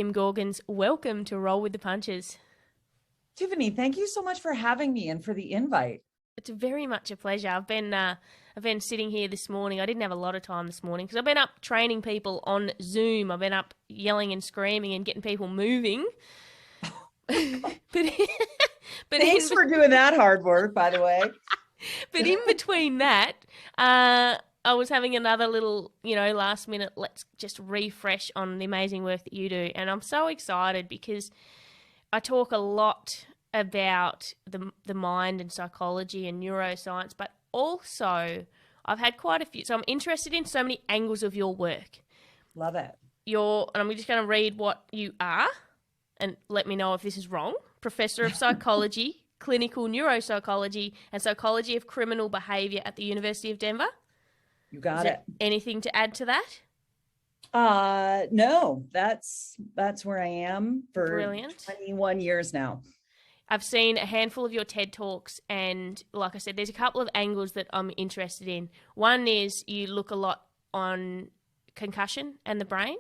Kim Gorgens. Welcome to Roll with the Punches. Tiffany, thank you so much for having me and for the invite. It's very much a pleasure. I've been sitting here this morning. I didn't have a lot of time this morning because I've been up training people on Zoom. I've been up yelling and screaming and getting people moving. but Thanks for doing that hard work, by the way. But in between that, I was having another little, last minute, let's just refresh on the amazing work that you do. And I'm so excited because I talk a lot about the mind and psychology and neuroscience, but also I've had quite a few. So I'm interested in so many angles of your work. Love it. And I'm just going to read what you are and let me know if this is wrong. Professor of Psychology, Clinical Neuropsychology, and Psychology of Criminal Behavior at the University of Denver. You got it. Anything to add to that? No, that's where I am for Brilliant. 21 years now. I've seen a handful of your TED Talks, and like I said, there's a couple of angles that I'm interested in. One is you look a lot on concussion and the brain.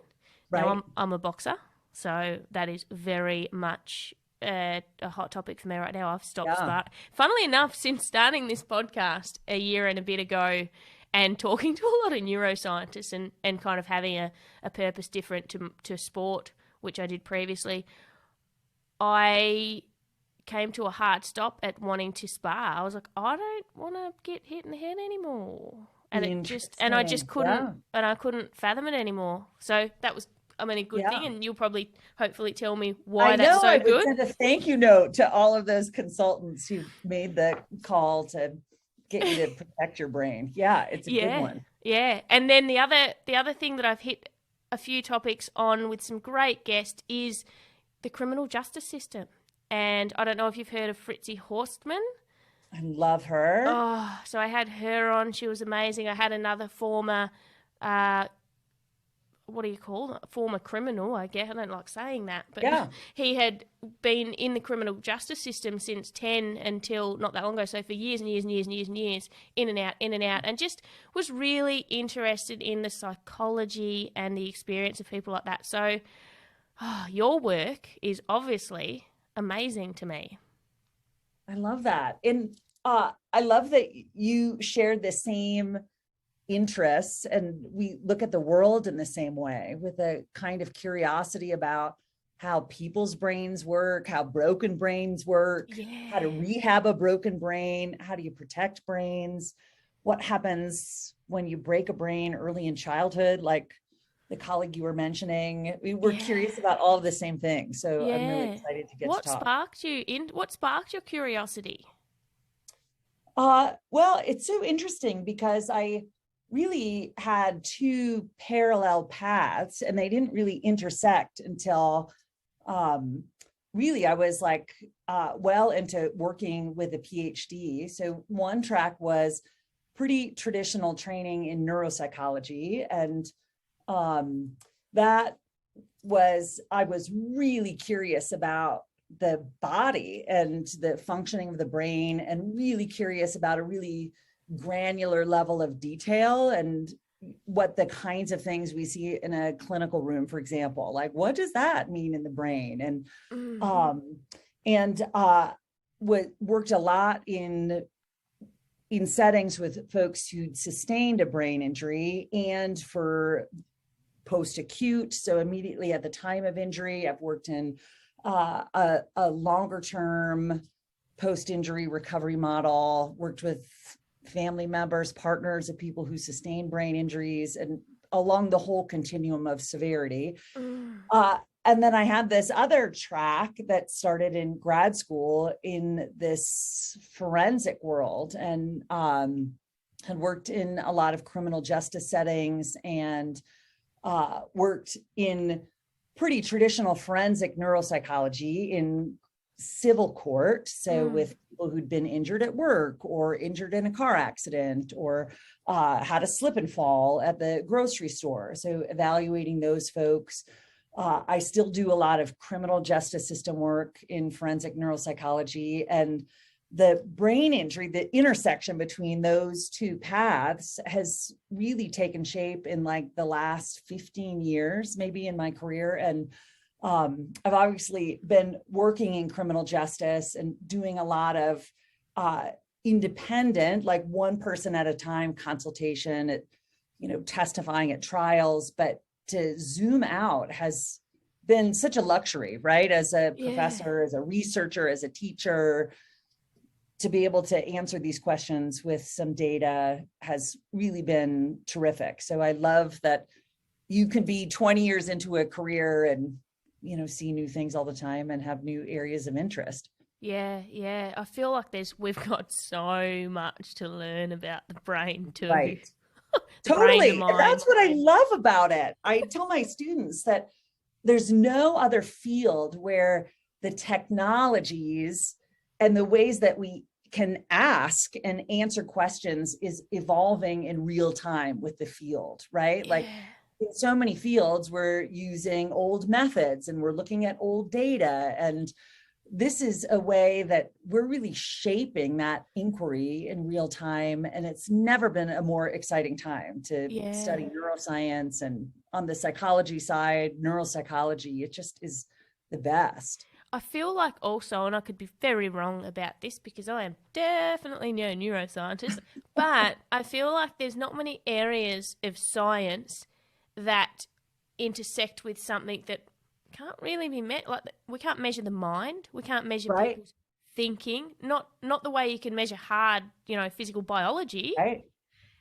Right. Now, I'm a boxer, so that is very much a hot topic for me right now. I've stopped funnily enough, since starting this podcast a year and a bit ago and talking to a lot of neuroscientists and kind of having a purpose different to sport, which I did previously, I came to a hard stop at wanting to spar. I was like, I don't want to get hit in the head anymore. And I just couldn't, and I couldn't fathom it anymore. So that was, a good thing. And you'll probably, hopefully tell me why that's so good. I would send a thank you note to all of those consultants who made the call to get you to protect your brain. Yeah, it's a good one. Yeah. And then the other thing that I've hit a few topics on with some great guests is the criminal justice system. And I don't know if you've heard of Fritzi Horstman. I love her. Oh, so I had her on. She was amazing. I had another former, what do you call it? Former criminal, I guess. I don't like saying that. But he had been in the criminal justice system since 10 until not that long ago. So for years and years and years and years and years, in and out, and just was really interested in the psychology and the experience of people like that. So your work is obviously amazing to me. I love that. And I love that you shared the same interests and we look at the world in the same way with a kind of curiosity about how people's brains work, how broken brains work, how to rehab a broken brain, how do you protect brains, what happens when you break a brain early in childhood, like the colleague you were mentioning. We're curious about all of the same things. So I'm really excited to get to talk. What sparked your curiosity? Well, it's so interesting because I really had two parallel paths and they didn't really intersect until really I was like well into working with a PhD. So one track was pretty traditional training in neuropsychology, and I was really curious about the body and the functioning of the brain, and really curious about a really granular level of detail and what the kinds of things we see in a clinical room, for example, like what does that mean in the brain? And worked a lot in settings with folks who'd sustained a brain injury and for post-acute. So immediately at the time of injury, I've worked in a longer term post-injury recovery model, worked with family members, partners of people who sustain brain injuries, and along the whole continuum of severity. And then I had this other track that started in grad school in this forensic world, and had worked in a lot of criminal justice settings and worked in pretty traditional forensic neuropsychology in civil court. So with people who'd been injured at work or injured in a car accident or had a slip and fall at the grocery store. So evaluating those folks. I still do a lot of criminal justice system work in forensic neuropsychology, and the brain injury, the intersection between those two paths has really taken shape in like the last 15 years, maybe in my career. And I've obviously been working in criminal justice and doing a lot of independent, like one person at a time consultation at, testifying at trials, but to zoom out has been such a luxury, right? As a professor, as a researcher, as a teacher, to be able to answer these questions with some data has really been terrific. So I love that you can be 20 years into a career and, see new things all the time and have new areas of interest. Yeah. I feel like we've got so much to learn about the brain too. Right. Totally. And that's what I love about it. I tell my students that there's no other field where the technologies and the ways that we can ask and answer questions is evolving in real time with the field, right? Like in so many fields, we're using old methods and we're looking at old data. And this is a way that we're really shaping that inquiry in real time. And it's never been a more exciting time to study neuroscience, and on the psychology side, neuropsychology, it just is the best. I feel like also, and I could be very wrong about this because I am definitely no neuroscientist, but I feel like there's not many areas of science that intersect with something that can't really be met. Like, we can't measure the mind, we can't measure people's thinking, not the way you can measure hard, physical biology. Right.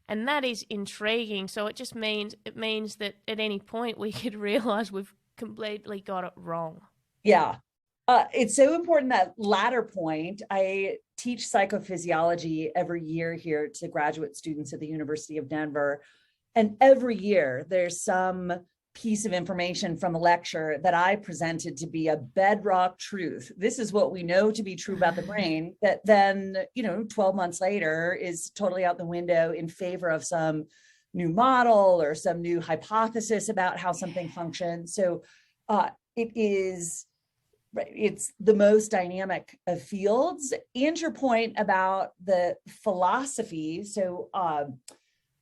And that is intriguing. So it means that at any point we could realize we've completely got it wrong. Yeah. It's so important, that latter point. I teach psychophysiology every year here to graduate students at the University of Denver. And every year there's some piece of information from a lecture that I presented to be a bedrock truth. This is what we know to be true about the brain, that then, 12 months later is totally out the window in favor of some new model or some new hypothesis about how something functions. So it's the most dynamic of fields. And your point about the philosophy. So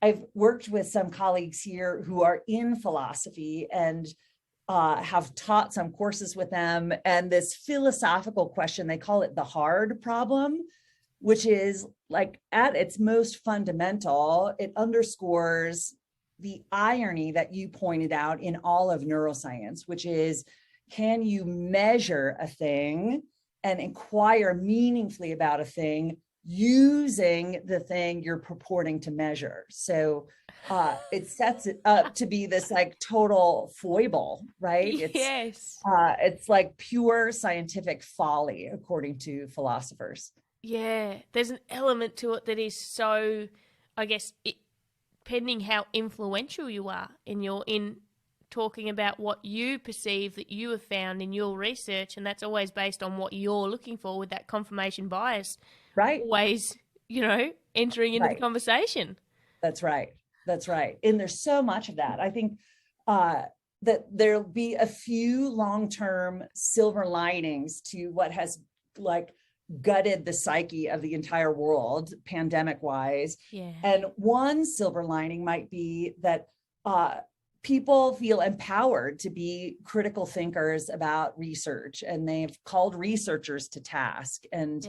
I've worked with some colleagues here who are in philosophy and have taught some courses with them. And this philosophical question, they call it the hard problem, which is like at its most fundamental, it underscores the irony that you pointed out in all of neuroscience, which is, can you measure a thing and inquire meaningfully about a thing using the thing you're purporting to measure? So it sets it up to be this like total foible, right? It's like pure scientific folly, according to philosophers. Yeah, there's an element to it that is so, I guess, depending how influential you are in talking about what you perceive that you have found in your research, and that's always based on what you're looking for with that confirmation bias. Right. Always, entering into the conversation. That's right. And there's so much of that. I think that there'll be a few long-term silver linings to what has like gutted the psyche of the entire world, pandemic-wise. Yeah. And one silver lining might be that people feel empowered to be critical thinkers about research, and they've called researchers to task. And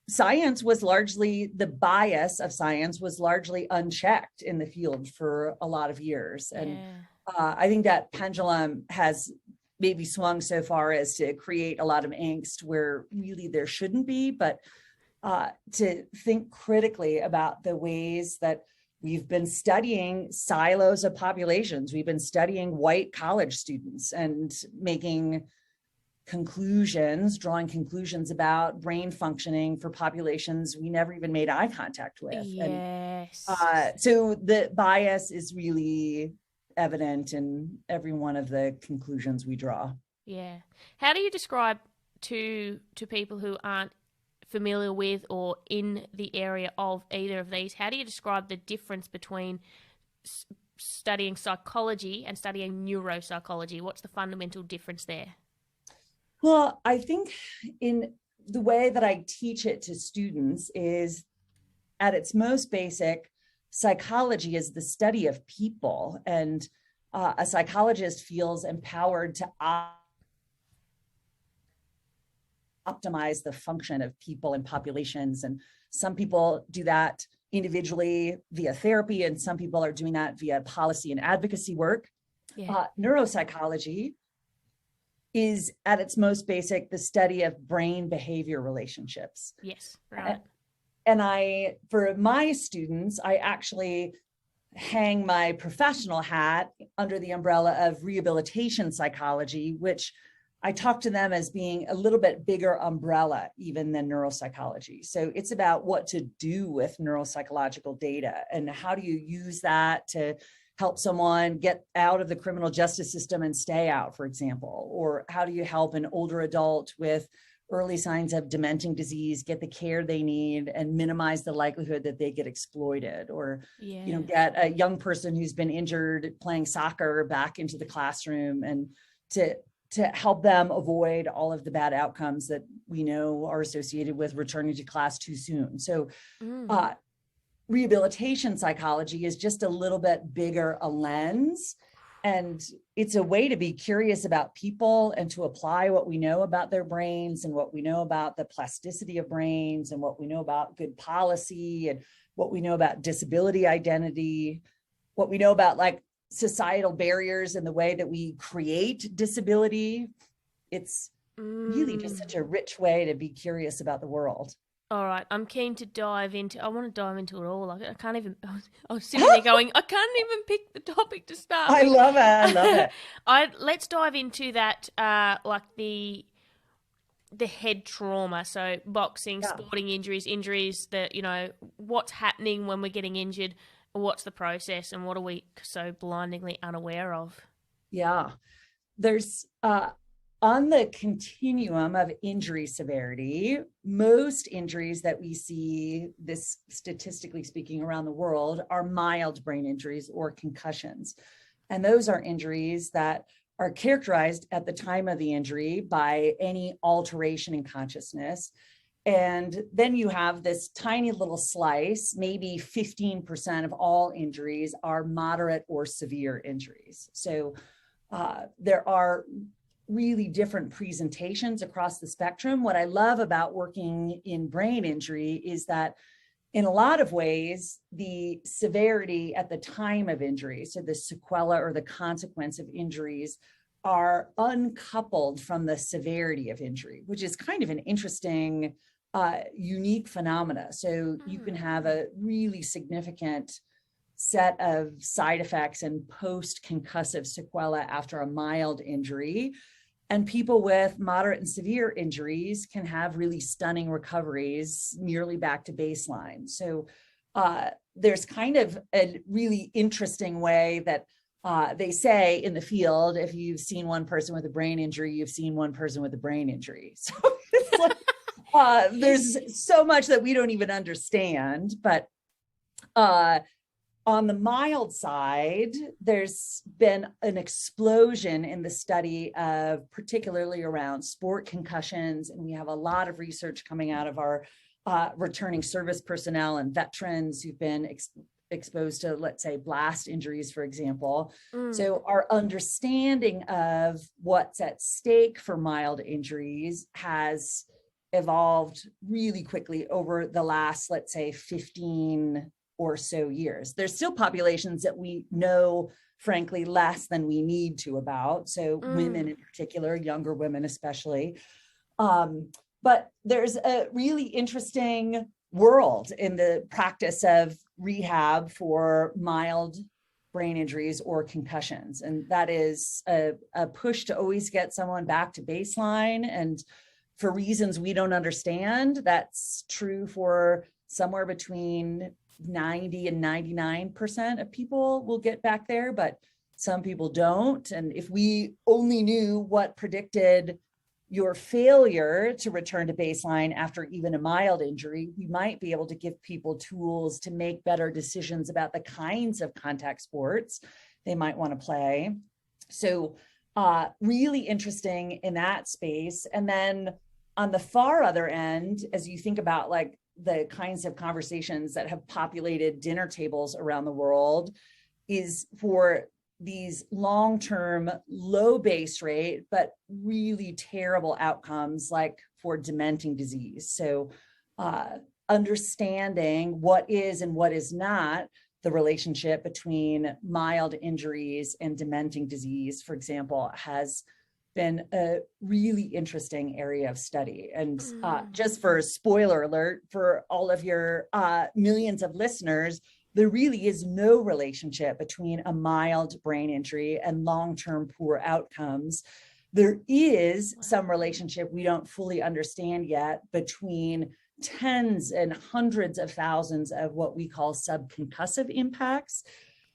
science was largely, the bias of science was largely unchecked in the field for a lot of years. And I think that pendulum has maybe swung so far as to create a lot of angst where really there shouldn't be, but to think critically about the ways that we've been studying silos of populations. We've been studying white college students and making drawing conclusions about brain functioning for populations we never even made eye contact with. Yes. And, so the bias is really evident in every one of the conclusions we draw. Yeah. How do you describe to people who aren't familiar with or in the area of either of these, how do you describe the difference between studying psychology and studying neuropsychology? What's the fundamental difference there? Well, I think in the way that I teach it to students is, at its most basic, psychology is the study of people. And a psychologist feels empowered to optimize the function of people and populations. And some people do that individually via therapy, and some people are doing that via policy and advocacy work. Yeah. Neuropsychology is at its most basic the study of brain behavior relationships. Yes, right. And for my students, I actually hang my professional hat under the umbrella of rehabilitation psychology, which I talk to them as being a little bit bigger umbrella even than neuropsychology. So it's about what to do with neuropsychological data and how do you use that to help someone get out of the criminal justice system and stay out, for example, or how do you help an older adult with early signs of dementing disease get the care they need and minimize the likelihood that they get exploited, or get a young person who's been injured playing soccer back into the classroom, and to help them avoid all of the bad outcomes that we know are associated with returning to class too soon. So rehabilitation psychology is just a little bit bigger a lens. And it's a way to be curious about people and to apply what we know about their brains and what we know about the plasticity of brains and what we know about good policy and what we know about disability identity, what we know about like societal barriers and the way that we create disability. It's really just such a rich way to be curious about the world. All right, I'm keen to I want to dive into it all. I can't even, I was sitting there going, I can't even pick the topic to start with. I love it. Let's dive into that, like the head trauma. So boxing, sporting injuries that, what's happening when we're getting injured, what's the process, and what are we so blindingly unaware of? Yeah, there's, on the continuum of injury severity, most injuries that we see, this statistically speaking around the world, are mild brain injuries or concussions. And those are injuries that are characterized at the time of the injury by any alteration in consciousness. And then you have this tiny little slice, maybe 15% of all injuries are moderate or severe injuries. So there are really different presentations across the spectrum. What I love about working in brain injury is that in a lot of ways, the severity at the time of injury, so the sequela or the consequence of injuries, are uncoupled from the severity of injury, which is kind of an interesting, unique phenomena. So you can have a really significant set of side effects and post-concussive sequela after a mild injury. And people with moderate and severe injuries can have really stunning recoveries nearly back to baseline. So there's kind of a really interesting way that they say in the field, if you've seen one person with a brain injury, you've seen one person with a brain injury. So it's like, there's so much that we don't even understand. But on the mild side, there's been an explosion in the study of particularly around sport concussions. And we have a lot of research coming out of our returning service personnel and veterans who've been exposed to, let's say, blast injuries, for example. So our understanding of what's at stake for mild injuries has evolved really quickly over the last, let's say, 15 or so years. There's still populations that we know, frankly, less than we need to about. So women in particular, younger women especially. But there's a really interesting world in the practice of rehab for mild brain injuries or concussions. And that is a push to always get someone back to baseline. And for reasons we don't understand, that's true for somewhere between 90 and 99% of people will get back there, but some people don't. And if we only knew what predicted your failure to return to baseline after even a mild injury, we might be able to give people tools to make better decisions about the kinds of contact sports they might want to play. So really interesting in that space. And then on the far other end, as you think about like the kinds of conversations that have populated dinner tables around the world, is for these long-term low base rate, but really terrible outcomes like for dementing disease. So understanding what is and what is not the relationship between mild injuries and dementing disease, for example, has been a really interesting area of study. And just for a spoiler alert for all of your millions of listeners, there really is no relationship between a mild brain injury and long-term poor outcomes. There is some relationship we don't fully understand yet between tens and hundreds of thousands of what we call subconcussive impacts.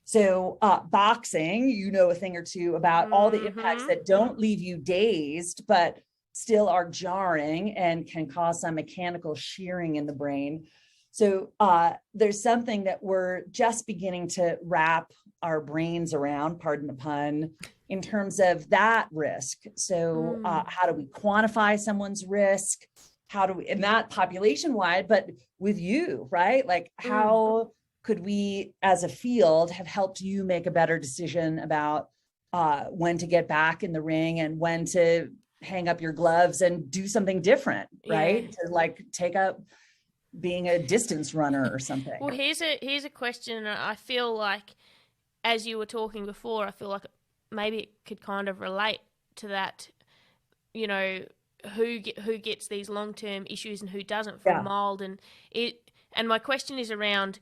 So boxing, you know a thing or two about all the impacts that don't leave you dazed, but still are jarring and can cause some mechanical shearing in the brain. So there's something that we're just beginning to wrap our brains around, pardon the pun, in terms of that risk. So how do we quantify someone's risk? How do we, and not population wide, but with you, right? Like how could we as a field have helped you make a better decision about when to get back in the ring and when to hang up your gloves and do something different, right? To like take up being a distance runner or something. Well, here's a question. I feel like, as you were talking before, I feel like maybe it could kind of relate to that, you know, who gets these long-term issues and who doesn't from mild. And my question is around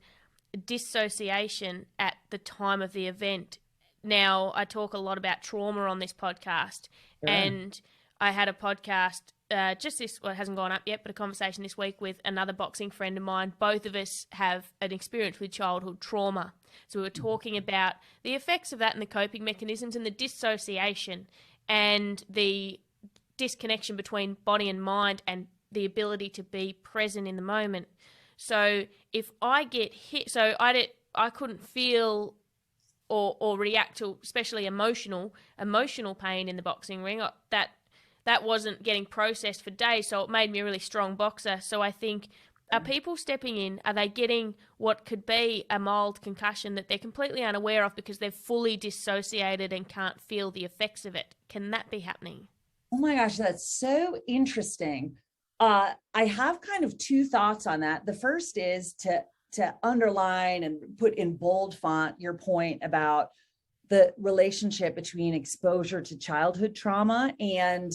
dissociation at the time of the event. Now, I talk a lot about trauma on this podcast, and I had a podcast it hasn't gone up yet, but a conversation this week with another boxing friend of mine. Both of us have an experience with childhood trauma. So we were talking about the effects of that and the coping mechanisms and the dissociation and the disconnection between body and mind and the ability to be present in the moment. So if I get hit, so I couldn't feel or react to especially emotional pain in the boxing ring. That wasn't getting processed for days, so it made me a really strong boxer. So I think, are people stepping in? Are they getting what could be a mild concussion that they're completely unaware of because they've fully dissociated and can't feel the effects of it? Can that be happening? Oh my gosh, that's so interesting. I have kind of two thoughts on that. The first is to underline and put in bold font your point about the relationship between exposure to childhood trauma and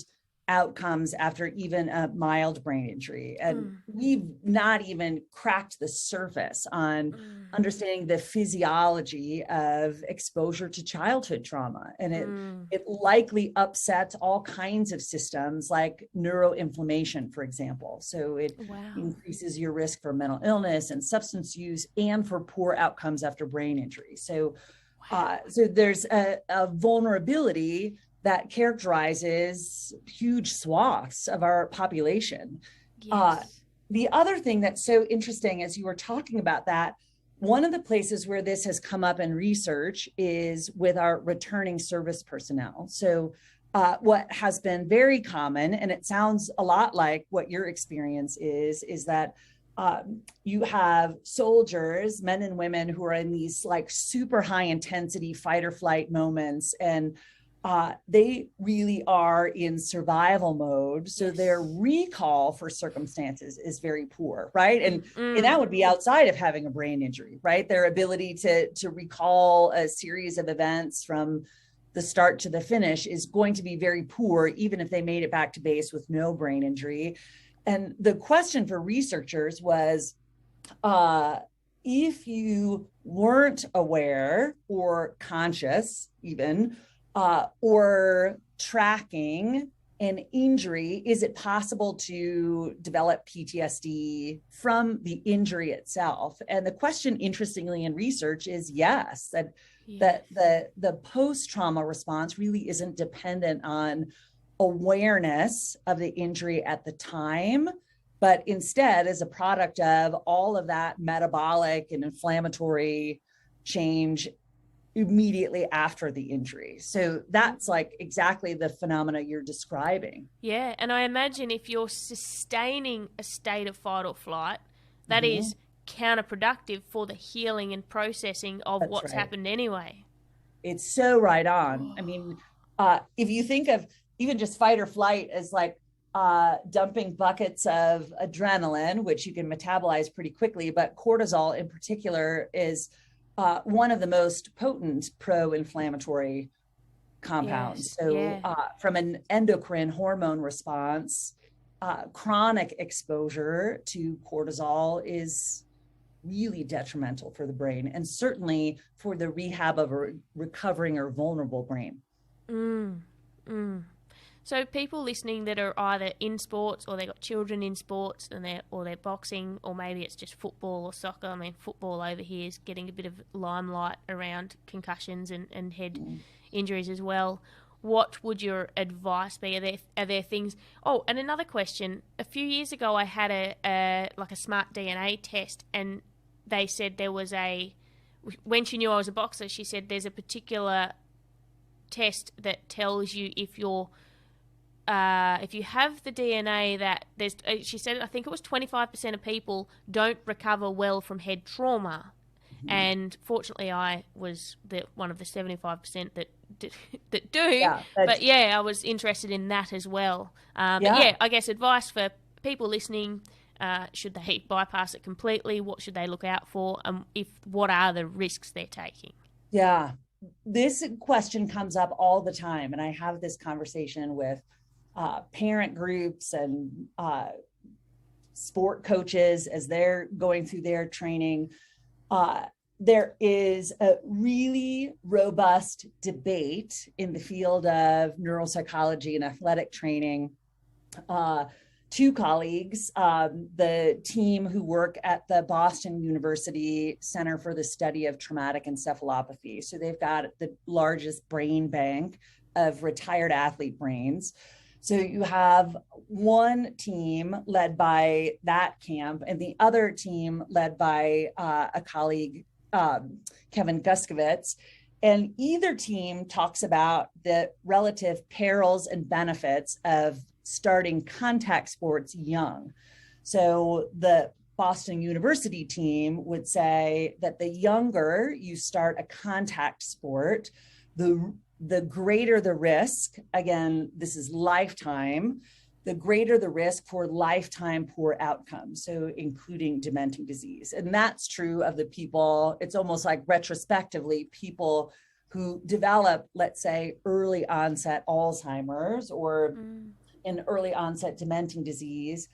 outcomes after even a mild brain injury. And we've not even cracked the surface on understanding the physiology of exposure to childhood trauma. And it likely upsets all kinds of systems like neuroinflammation, for example. So it increases your risk for mental illness and substance use and for poor outcomes after brain injury. So so there's a vulnerability that characterizes huge swaths of our population. The other thing that's so interesting as you were talking about that, one of the places where this has come up in research is with our returning service personnel. So what has been very common, and it sounds a lot like what your experience is that you have soldiers, men and women who are in these like super high intensity fight or flight moments, and they really are in survival mode. So their recall for circumstances is very poor, right? And that would be outside of having a brain injury, right? Their ability to recall a series of events from the start to the finish is going to be very poor, even if they made it back to base with no brain injury. And the question for researchers was, if you weren't aware or conscious even, or tracking an injury, is it possible to develop PTSD from the injury itself? And the question, interestingly, in research is yes, that the post-trauma response really isn't dependent on awareness of the injury at the time, but instead is a product of all of that metabolic and inflammatory change immediately after the injury. So that's like exactly the phenomena you're describing. Yeah, and I imagine if you're sustaining a state of fight or flight, that is counterproductive for the healing and processing of what's happened anyway. It's so right on. I mean, if you think of even just fight or flight as like dumping buckets of adrenaline, which you can metabolize pretty quickly, but cortisol in particular is one of the most potent pro-inflammatory compounds. Yes. So Yeah. from an endocrine hormone response, chronic exposure to cortisol is really detrimental for the brain, and certainly for the rehab of a recovering or vulnerable brain. Mm. Mm. So people listening that are either in sports or they've got children in sports and they're boxing, or maybe it's just football or soccer. I mean, football over here is getting a bit of limelight around concussions and head injuries as well. What would your advice be? Are there things? Oh, and another question. A few years ago, I had a smart DNA test, and they said there was when she knew I was a boxer, she said there's a particular test that tells you if you have the DNA that there's, she said, I think it was 25% of people don't recover well from head trauma. And fortunately, I was one of the 75% that do. Yeah, but yeah, I was interested in that as well. But yeah, I guess advice for people listening: should they bypass it completely? What should they look out for? What are the risks they're taking? Yeah, this question comes up all the time, and I have this conversation with parent groups and sport coaches as they're going through their training. There is a really robust debate in the field of neuropsychology and athletic training. Two colleagues, the team who work at the Boston University Center for the Study of Traumatic Encephalopathy. So they've got the largest brain bank of retired athlete brains. So you have one team led by that camp and the other team led by a colleague, Kevin Guskowitz. And either team talks about the relative perils and benefits of starting contact sports young. So the Boston University team would say that the younger you start a contact sport, the greater the risk, again, this is lifetime, the greater the risk for lifetime poor outcomes, so including dementing disease. And that's true of the people, it's almost like retrospectively, people who develop, let's say, early onset Alzheimer's or an early onset dementing disease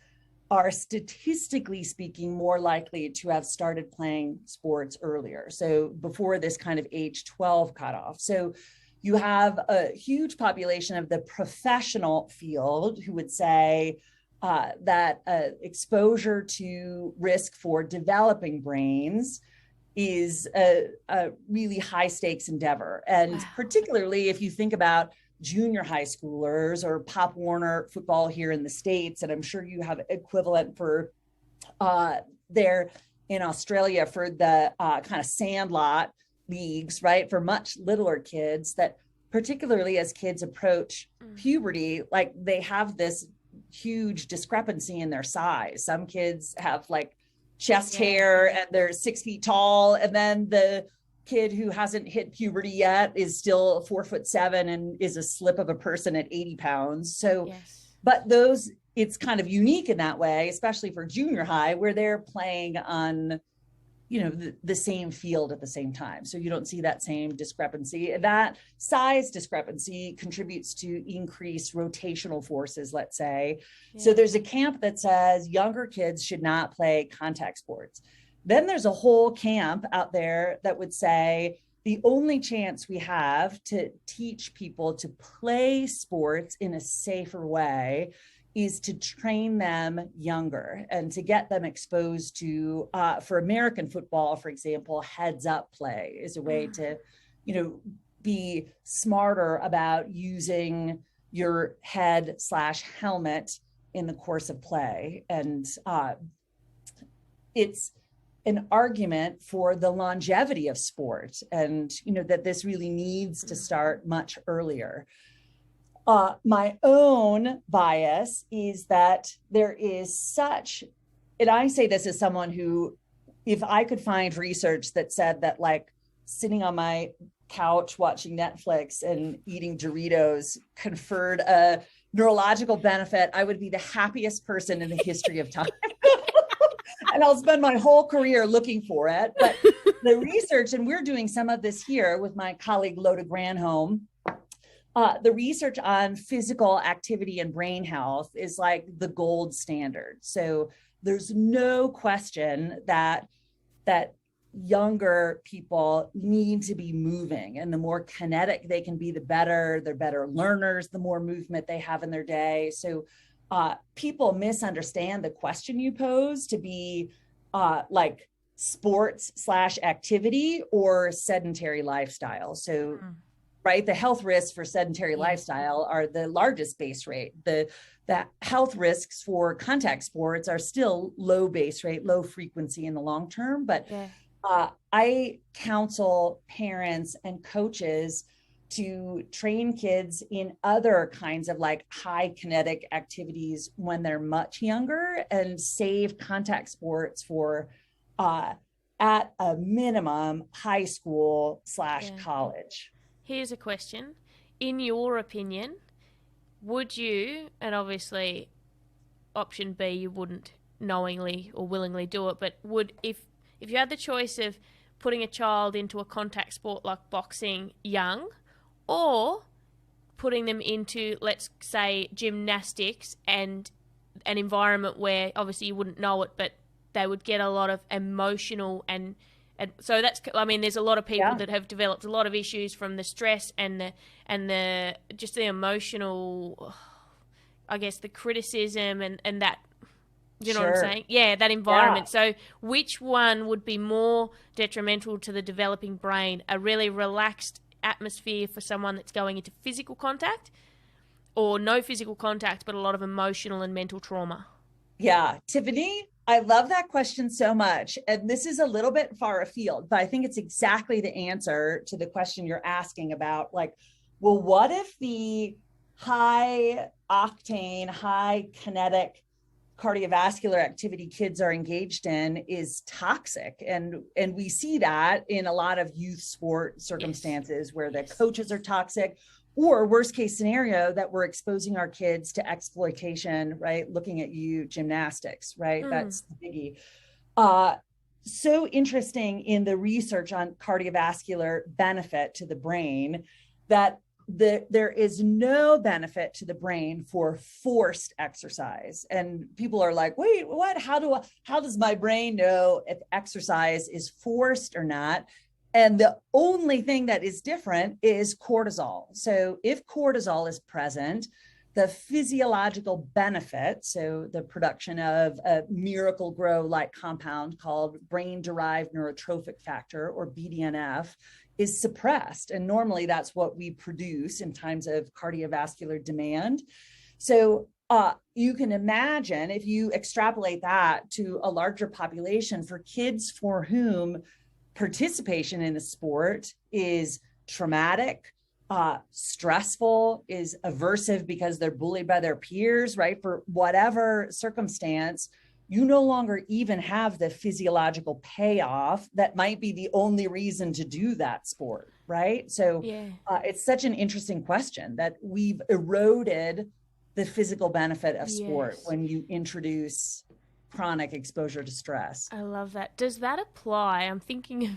are statistically speaking more likely to have started playing sports earlier. So before this kind of age 12 cutoff. So you have a huge population of the professional field who would say that exposure to risk for developing brains is a really high stakes endeavor. And particularly if you think about junior high schoolers or Pop Warner football here in the States, and I'm sure you have equivalent for there in Australia for the kind of sandlot leagues, right? For much littler kids, that particularly as kids approach puberty, like they have this huge discrepancy in their size. Some kids have like chest hair and they're 6 feet tall. And then the kid who hasn't hit puberty yet is still 4'7" and is a slip of a person at 80 pounds. So, but those, it's kind of unique in that way, especially for junior high, where they're playing on, you know, the same field at the same time. So you don't see that same discrepancy. That size discrepancy contributes to increased rotational forces, let's say. So there's a camp that says younger kids should not play contact sports. Then there's a whole camp out there that would say the only chance we have to teach people to play sports in a safer way is to train them younger and to get them exposed to, for American football, for example, heads up play is a way to, you know, be smarter about using your head/helmet in the course of play. And it's an argument for the longevity of sport and, you know, that this really needs to start much earlier. My own bias is that there is such, and I say this as someone who, if I could find research that said that like sitting on my couch watching Netflix and eating Doritos conferred a neurological benefit, I would be the happiest person in the history of time. And I'll spend my whole career looking for it. But the research, and we're doing some of this here with my colleague Loda Granholm, the research on physical activity and brain health is like the gold standard. So there's no question that younger people need to be moving, and the more kinetic they can be, the better. They're better learners, the more movement they have in their day. So people misunderstand the question you pose to be like sports/activity or sedentary lifestyle. So right, the health risks for sedentary lifestyle are the largest base rate. The health risks for contact sports are still low base rate, low frequency in the long term. But I counsel parents and coaches to train kids in other kinds of like high kinetic activities when they're much younger, and save contact sports for at a minimum high school/college. Here's a question. In your opinion, would you, and obviously option B, you wouldn't knowingly or willingly do it, but would, if you had the choice of putting a child into a contact sport like boxing young, or putting them into, let's say, gymnastics and an environment where obviously you wouldn't know it, but they would get a lot of emotional and so that's, I mean, there's a lot of people that have developed a lot of issues from the stress and the just the emotional, I guess, the criticism and that, you know what I'm saying? Yeah, that environment. So which one would be more detrimental to the developing brain? A really relaxed atmosphere for someone that's going into physical contact, or no physical contact but a lot of emotional and mental trauma? Yeah, Tiffany, I love that question so much. And this is a little bit far afield, but I think it's exactly the answer to the question you're asking about. Like, well, what if the high octane, high kinetic cardiovascular activity kids are engaged in is toxic? And we see that in a lot of youth sport circumstances where the coaches are toxic, or worst case scenario, that we're exposing our kids to exploitation, right? Looking at you, gymnastics, right? That's the biggie. So interesting in the research on cardiovascular benefit to the brain that there is no benefit to the brain for forced exercise. And people are like, wait, what? How does my brain know if exercise is forced or not? And the only thing that is different is cortisol. So if cortisol is present, the physiological benefit, so the production of a Miracle-Gro-like compound called brain-derived neurotrophic factor, or BDNF, is suppressed. And normally that's what we produce in times of cardiovascular demand. So you can imagine if you extrapolate that to a larger population, for kids for whom participation in a sport is traumatic, stressful, is aversive because they're bullied by their peers, right? For whatever circumstance, you no longer even have the physiological payoff that might be the only reason to do that sport, right? So it's such an interesting question that we've eroded the physical benefit of sport when you introduce chronic exposure to stress. I love that. Does that apply? I'm thinking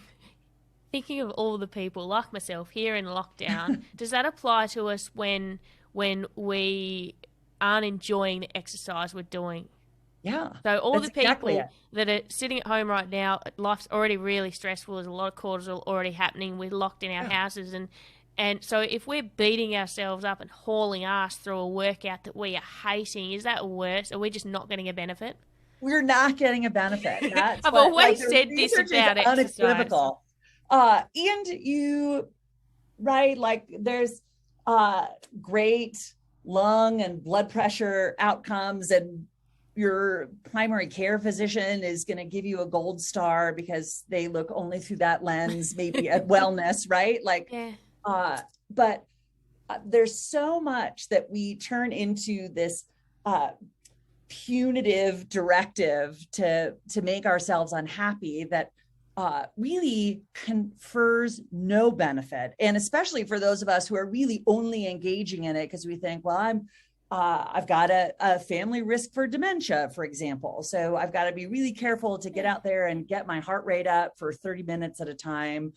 of all the people like myself here in lockdown. Does that apply to us when we aren't enjoying the exercise we're doing? Yeah. So all the people that are sitting at home right now, life's already really stressful. There's a lot of cortisol already happening. We're locked in our houses, and so if we're beating ourselves up and hauling ass through a workout that we are hating, is that worse? Are we just not getting a benefit? We're not getting a benefit. That's I've always said this about exercise. Unequivocal. And you, right, like there's great lung and blood pressure outcomes, and your primary care physician is going to give you a gold star because they look only through that lens, maybe at wellness, right? Like, but there's so much that we turn into this punitive directive to make ourselves unhappy that really confers no benefit. And especially for those of us who are really only engaging in it because we think, well, I've got a family risk for dementia, for example. So I've got to be really careful to get out there and get my heart rate up for 30 minutes at a time.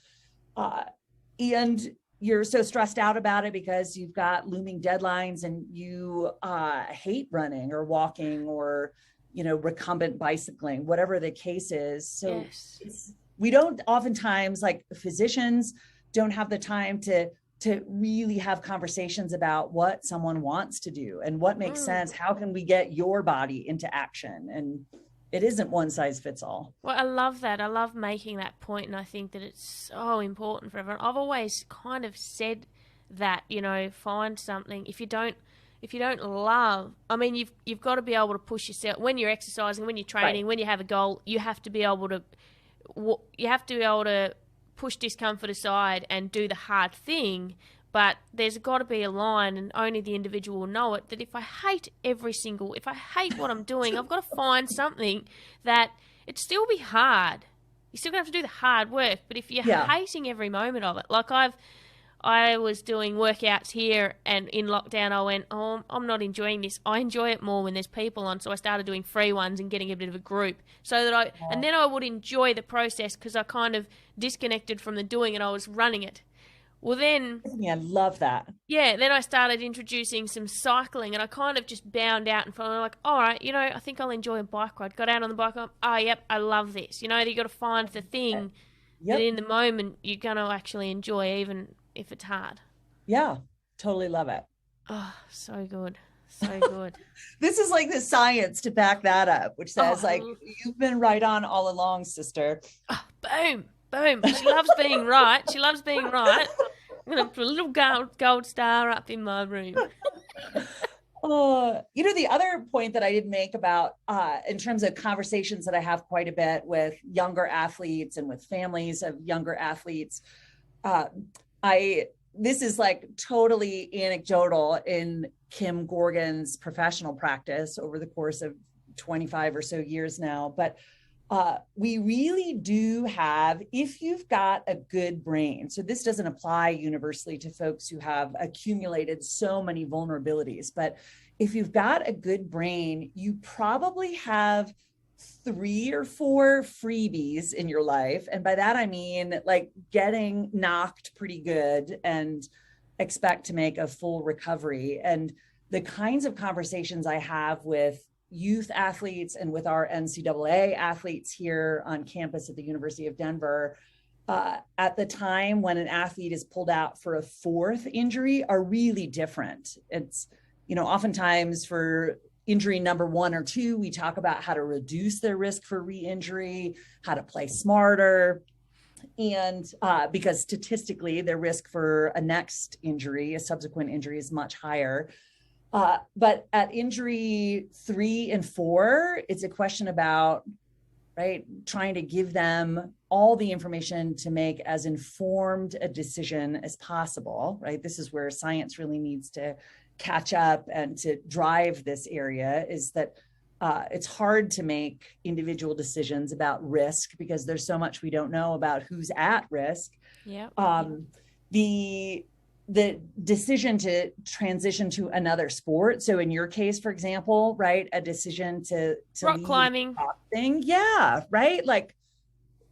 And you're so stressed out about it because you've got looming deadlines and you hate running or walking or, recumbent bicycling, whatever the case is. So we don't oftentimes, like physicians, don't have the time to really have conversations about what someone wants to do and what makes sense. How can we get your body into action? And it isn't one size fits all. Well, I love that. I love making that point, and I think that it's so important for everyone. I've always kind of said that, find something. If you don't love, I mean, you've got to be able to push yourself when you're exercising, when you're training, when you have a goal. You have to be able to push discomfort aside and do the hard thing. But there's got to be a line, and only the individual will know it, that if I hate what I'm doing, I've got to find something that it'd still be hard. You still have to do the hard work. But if you're hating every moment of it, like I was doing workouts here, and in lockdown I went, oh, I'm not enjoying this. I enjoy it more when there's people on. So I started doing free ones and getting a bit of a group so that and then I would enjoy the process because I kind of disconnected from the doing and I was running it. Well, then... Yeah, I love that. Yeah, then I started introducing some cycling and I kind of just bound out and felt like, all right, I think I'll enjoy a bike ride. Got out on the bike, I love this. You got to find the thing that in the moment you're going to actually enjoy, even if it's hard. Yeah, totally love it. Oh, so good. So good. This is like the science to back that up, which says you've been right on all along, sister. Oh, boom. She loves being right. I'm going to put a little gold star up in my room. The other point that I did make about, in terms of conversations that I have quite a bit with younger athletes and with families of younger athletes, this is like totally anecdotal in Kim Gorgens' professional practice over the course of 25 or so years now, but we really do have, if you've got a good brain, so this doesn't apply universally to folks who have accumulated so many vulnerabilities, but if you've got a good brain, you probably have 3 or 4 freebies in your life. And by that, I mean like getting knocked pretty good and expect to make a full recovery. And the kinds of conversations I have with youth athletes and with our NCAA athletes here on campus at the University of Denver, at the time when an athlete is pulled out for a 4th injury are really different. It's, oftentimes for injury number 1 or 2, we talk about how to reduce their risk for re-injury, how to play smarter. And because statistically, their risk for a subsequent injury is much higher. But at injury 3 and 4, it's a question about, trying to give them all the information to make as informed a decision as possible, This is where science really needs to catch up and to drive this area, is that it's hard to make individual decisions about risk because there's so much we don't know about who's at risk. Yeah. The decision to transition to another sport. So in your case, for example, a decision to rock climbing thing. Yeah. Like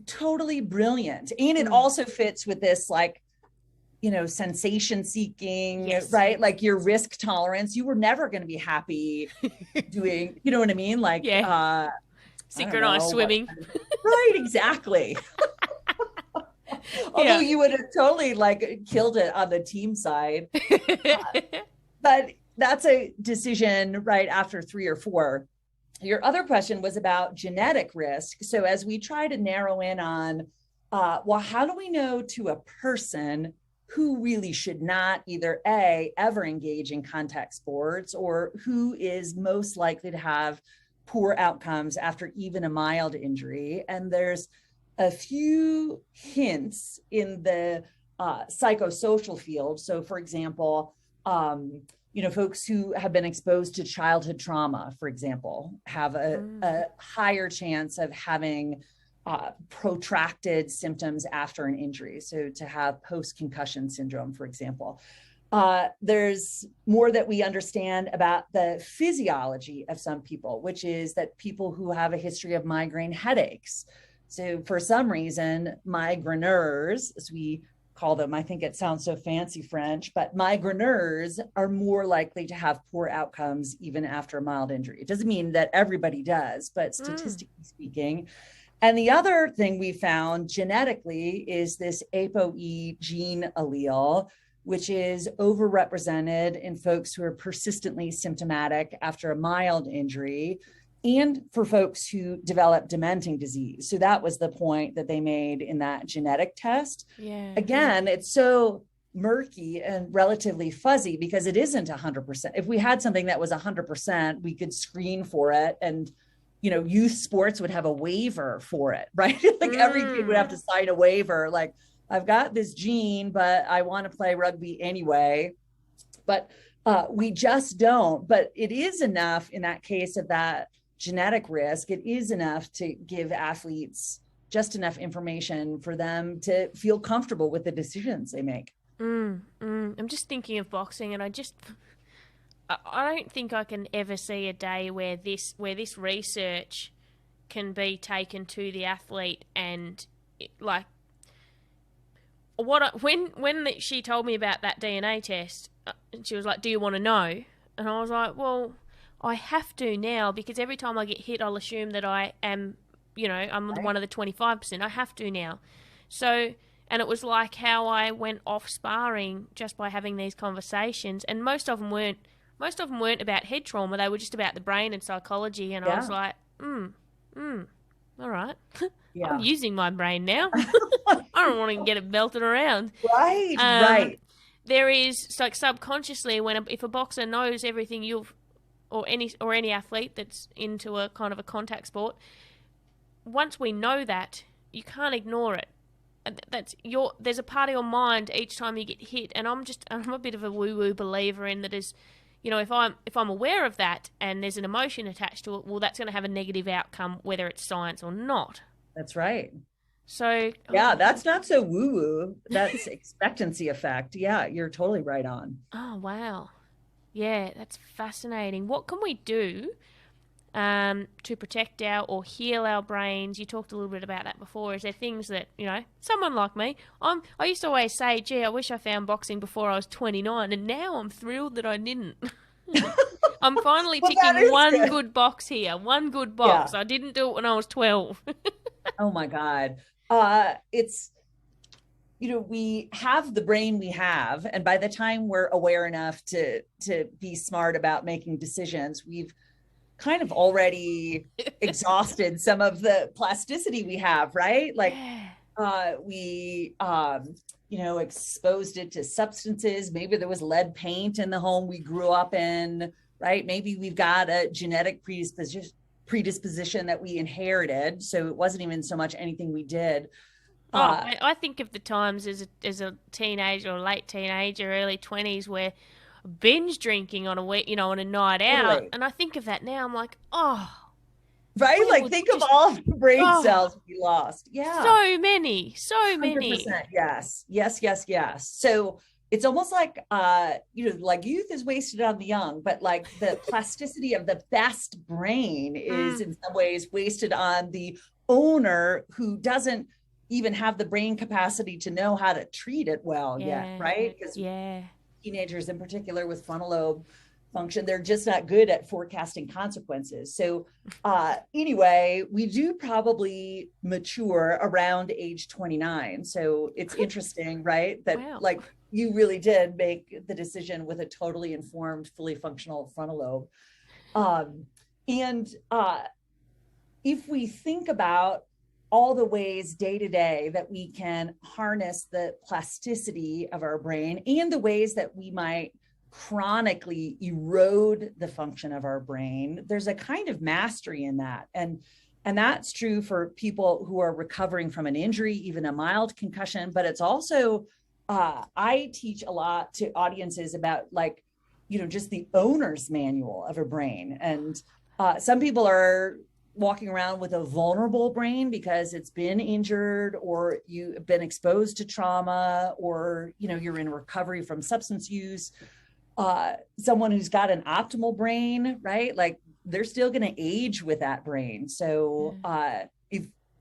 totally brilliant. And it also fits with this, sensation seeking, Like your risk tolerance. You were never going to be happy doing, you know what I mean? Like, synchronized swimming. Right. Exactly. Although you would have totally killed it on the team side. But that's a decision after 3 or 4. Your other question was about genetic risk. So as we try to narrow in on, how do we know to a person who really should not either ever engage in contact sports, or who is most likely to have poor outcomes after even a mild injury? And there's a few hints in the psychosocial field. So for example, folks who have been exposed to childhood trauma, for example, have a higher chance of having protracted symptoms after an injury. So to have post-concussion syndrome, for example. There's more that we understand about the physiology of some people, which is that people who have a history of migraine headaches. So for some reason, migraineurs, as we call them, I think it sounds so fancy French, but migraineurs are more likely to have poor outcomes even after a mild injury. It doesn't mean that everybody does, but statistically speaking. And the other thing we found genetically is this ApoE gene allele, which is overrepresented in folks who are persistently symptomatic after a mild injury and for folks who develop dementing disease. So that was the point that they made in that genetic test. Yeah. Again, it's so murky and relatively fuzzy because it isn't 100%. If we had something that was 100%, we could screen for it, and youth sports would have a waiver for it, right? Like every kid would have to sign a waiver, like, I've got this gene, but I want to play rugby anyway. But we just don't. But it is enough in that case of that genetic risk. It is enough to give athletes just enough information for them to feel comfortable with the decisions they make. I'm just thinking of boxing, and I don't think I can ever see a day where this research can be taken to the athlete and like. When she told me about that DNA test, she was like, "Do you want to know?" And I was like, "Well, I have to now, because every time I get hit, I'll assume that I am, I'm one of the 25%. I have to now." So, and it was like how I went off sparring just by having these conversations, and most of them weren't about head trauma. They were just about the brain and psychology, and I was like, all right. Yeah. I'm using my brain now. I don't want to get it belted around. Right. There is, like, subconsciously, if a boxer knows everything or any athlete that's into a kind of a contact sport, once we know that, you can't ignore it. There's a part of your mind each time you get hit, and I'm a bit of a woo-woo believer in that is, if I'm aware of that and there's an emotion attached to it, well, that's going to have a negative outcome, whether it's science or not. That's right. So yeah, that's not so woo-woo. That's expectancy effect. Yeah, you're totally right on. Oh, wow. Yeah, that's fascinating. What can we do to protect or heal our brains? You talked a little bit about that before. Is there things that, someone like me, I used to always say, gee, I wish I found boxing before I was 29, and now I'm thrilled that I didn't. I'm finally ticking one good box here, one good box. Yeah. I didn't do it when I was 12. Oh my God. It's, we have the brain we have, and by the time we're aware enough to be smart about making decisions, we've kind of already exhausted some of the plasticity we have, right? Like we exposed it to substances. Maybe there was lead paint in the home we grew up in, right? Maybe we've got a genetic predisposition that we inherited, so it wasn't even so much anything we did. I think of the times as a teenager or late teenager, early 20s, where binge drinking on a week, on a night out, totally. And I think of that now, I'm like, oh, right, like think of all the brain cells we lost. Yeah, so many 100%. Yes. So it's almost like like youth is wasted on the young, but like the plasticity of the best brain is in some ways wasted on the owner who doesn't even have the brain capacity to know how to treat it well yet, right? Because teenagers in particular with frontal lobe function, they're just not good at forecasting consequences. So anyway, we do probably mature around age 29. So it's interesting, right? That like you really did make the decision with a totally informed, fully functional frontal lobe. And if we think about all the ways day to day that we can harness the plasticity of our brain and the ways that we might chronically erode the function of our brain, there's a kind of mastery in that. And that's true for people who are recovering from an injury, even a mild concussion, but it's also, I teach a lot to audiences about just the owner's manual of a brain. And some people are walking around with a vulnerable brain because it's been injured, or you've been exposed to trauma, or, you know, you're in recovery from substance use. Someone who's got an optimal brain, right? Like they're still going to age with that brain. So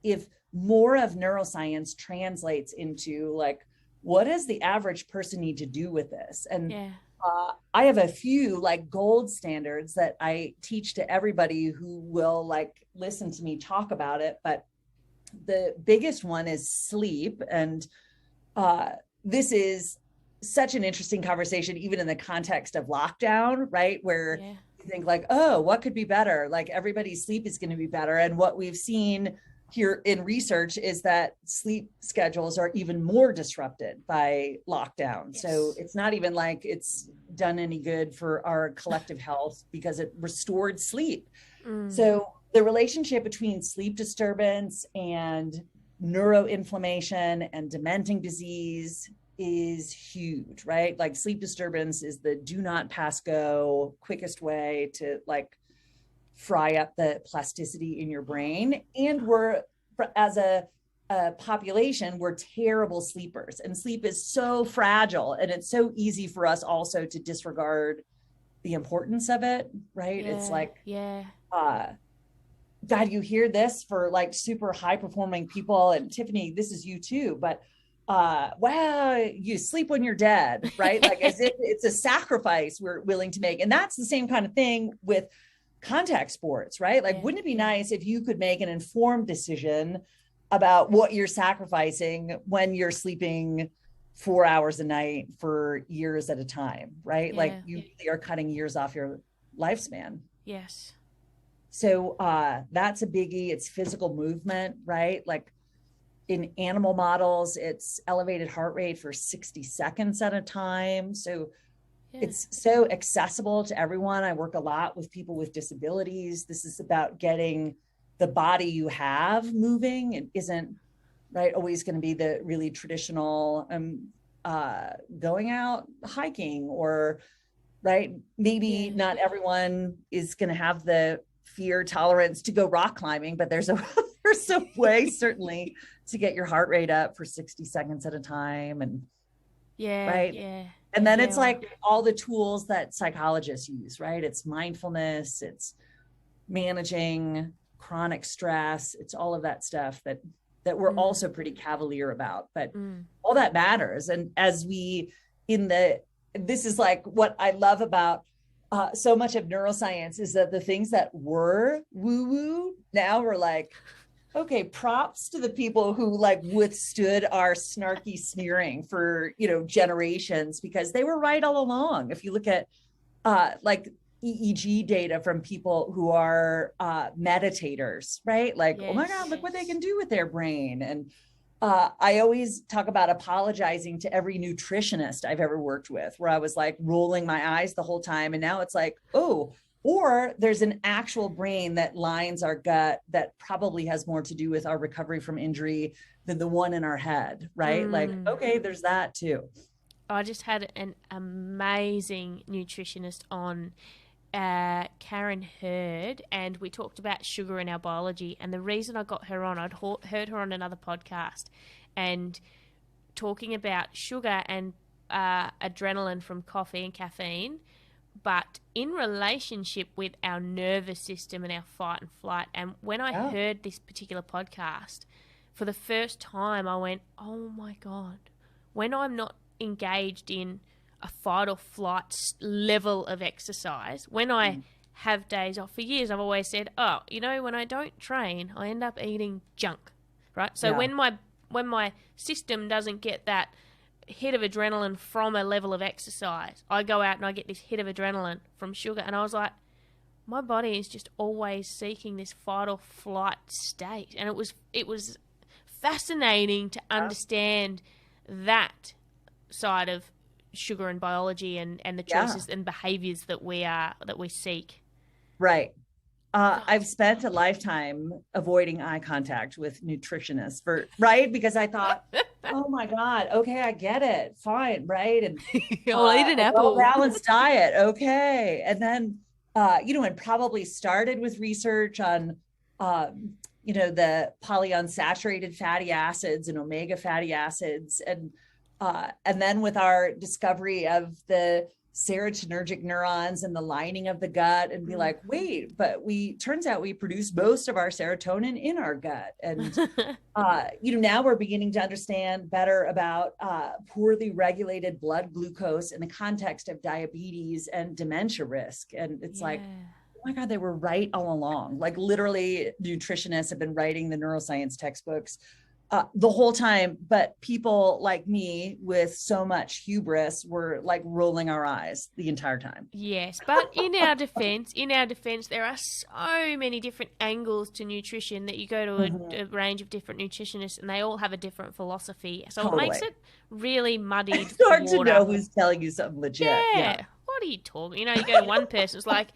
if more of neuroscience translates into like, what does the average person need to do with this? And I have a few like gold standards that I teach to everybody who will like listen to me talk about it. But the biggest one is sleep. And this is such an interesting conversation, even in the context of lockdown, right? Where you think like, oh, what could be better? Like everybody's sleep is going to be better. And what we've seen here in research is that sleep schedules are even more disrupted by lockdown. So it's not even like it's done any good for our collective health because it restored sleep. So the relationship between sleep disturbance and neuroinflammation and dementing disease is huge, right? Like sleep disturbance is the do not pass go quickest way to like fry up the plasticity in your brain. And we're, as a population, we're terrible sleepers, and sleep is so fragile, and it's so easy for us also to disregard the importance of it, right? It's like, God, you hear this for like super high performing people, and Tiffany, this is you too, but wow, you sleep when you're dead, right? Like as if it's a sacrifice we're willing to make. And that's the same kind of thing with contact sports, right? Like, wouldn't it be nice if you could make an informed decision about what you're sacrificing when you're sleeping 4 hours a night for years at a time, right? Like you really are cutting years off your lifespan. Yes. So that's a biggie. It's physical movement, right? Like in animal models, it's elevated heart rate for 60 seconds at a time. So it's so accessible to everyone. I work a lot with people with disabilities. This is about getting the body you have moving. It isn't right always going to be the really traditional going out hiking, or right, maybe not everyone is going to have the fear tolerance to go rock climbing, but there's a way certainly to get your heart rate up for 60 seconds at a time. And and then it's like all the tools that psychologists use, right? It's mindfulness, it's managing chronic stress, it's all of that stuff that we're also pretty cavalier about, but all that matters. And as this is like what I love about so much of neuroscience is that the things that were woo-woo, now we're like, okay, props to the people who like withstood our snarky sneering for, generations, because they were right all along. If you look at like EEG data from people who are meditators, right? Like, oh my God, look what they can do with their brain. And I always talk about apologizing to every nutritionist I've ever worked with, where I was like rolling my eyes the whole time. And now it's like, oh, or there's an actual brain that lines our gut that probably has more to do with our recovery from injury than the one in our head, right? Like, okay, there's that too. I just had an amazing nutritionist on, Karen Hurd, and we talked about sugar in our biology. And the reason I got her on, I'd heard her on another podcast and talking about sugar and adrenaline from coffee and caffeine, but in relationship with our nervous system and our fight and flight. And when I heard this particular podcast, for the first time, I went, oh my God, when I'm not engaged in a fight or flight level of exercise, when I have days off, for years I've always said, when I don't train, I end up eating junk, right? So when my system doesn't get that hit of adrenaline from a level of exercise, I go out and I get this hit of adrenaline from sugar. And I was like, my body is just always seeking this fight or flight state. And it was fascinating to understand that side of sugar and biology and the choices and behaviors that we seek. Right. I've spent a lifetime avoiding eye contact with nutritionists because I thought, oh my God, okay, I get it. Fine. Right. And I'll eat an apple. Balanced diet. Okay. And then, and probably started with research on the polyunsaturated fatty acids and omega fatty acids. And then with our discovery of the serotonergic neurons and the lining of the gut, and be like, wait, but turns out we produce most of our serotonin in our gut. And, now we're beginning to understand better about poorly regulated blood glucose in the context of diabetes and dementia risk. And it's like, oh my God, they were right all along. Like literally nutritionists have been writing the neuroscience textbooks the whole time, but people like me with so much hubris were like rolling our eyes the entire time. Yes, but in our defense, there are so many different angles to nutrition that you go to a range of different nutritionists and they all have a different philosophy. So It makes it really muddied. It's hard to know who's telling you something legit. Yeah. What are you talking? You go to one person, it's like,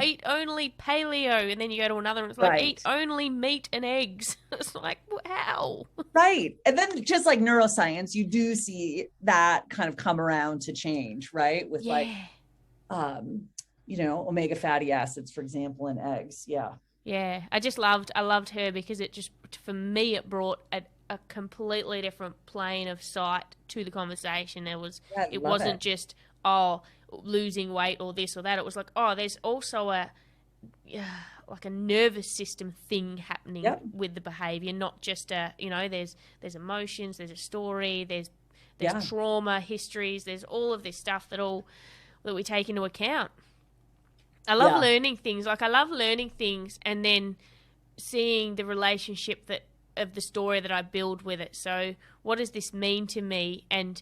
eat only paleo. And then you go to another and it's like, eat only meat and eggs. It's like, how? Right. And then just like neuroscience, you do see that kind of come around to change, right? With omega fatty acids, for example, in eggs. Yeah. Yeah. I loved her because it just, for me, it brought a completely different plane of sight to the conversation. It wasn't just, losing weight or this or that. It was like, there's also a nervous system thing happening with the behavior, not just there's emotions, there's a story, there's trauma histories, there's all of this stuff that we take into account. I love learning things. Like I love learning things and then seeing the relationship of the story that I build with it. So what does this mean to me? And